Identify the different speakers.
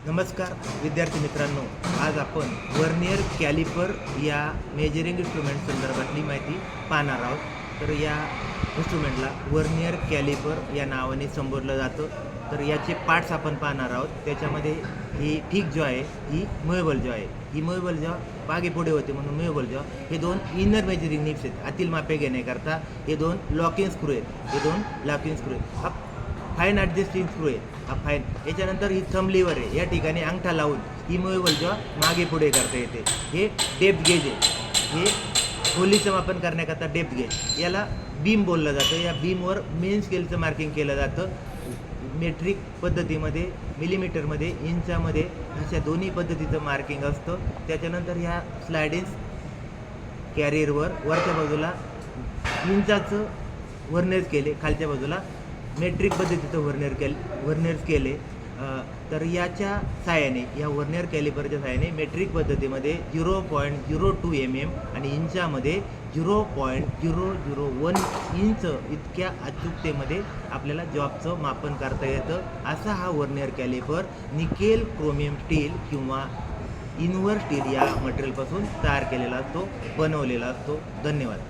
Speaker 1: नमस्कार विद्यार्थी मित्रांनो, आज आपण वर्नियर कॅलिपर या मेजरिंग इन्स्ट्रुमेंट संदर्भातली माहिती पाहणार आहोत। तर या इन्स्ट्रुमेंटला वर्नियर कॅलिपर या नावाने संबोधलं जातं। तर याचे पार्ट्स आपण पाहणार आहोत। त्याच्यामध्ये ही ठीक जॉ आहे, ही मुव्हेबल जॉ आहे। ही मुव्हेबल जॉ मागे पुढे होते म्हणून मुव्हेबल जॉ। हे दोन इनर मेजरिंग निप्स आहेत, आतील मापे घेण्याकरता। हे दोन लॉकिंग स्क्रू आहेत, हे दोन लॉकिंग स्क्रू आहेत। हा फाईन ॲडजस्टिंग स्क्रू आहे, हा फाईन। याच्यानंतर ही थंब लिव्हर आहे, या ठिकाणी अंगठा लावून ही मुव्हेबल जॉ मागे पुढे करता येते। हे डेप्थ गेज आहे, हे खोलीचं मापन करण्याकरता डेप्थ गेज। याला बीम बोललं जातं। या बीमवर मेन स्केलचं मार्किंग केलं जातं। मेट्रिक पद्धतीमध्ये, मिलीमीटरमध्ये, इंचामध्ये अशा दोन्ही पद्धतीचं मार्किंग असतं। त्याच्यानंतर ह्या स्लायडिंग कॅरियरवर वरच्या बाजूला इंचाचं वर्नियर स्केल आहे, खालच्या बाजूला मेट्रिक पद्धतीचं वर्नियर स्केल आहे। तर याच्या साहाय्याने, या वर्नियर कॅलिपरच्या साहाय्याने मेट्रिक पद्धतीमध्ये 0.02 mm आणि इंचामध्ये 0.001 इंच इतक्या अचूकतेमध्ये आपल्याला जॉबचं मापन करता येतं। असा हा vernier calliper nickel chromium steel किंवा इनवर स्टील या मटेरियलपासून तयार केलेला असतो, बनवलेला असतो। धन्यवाद।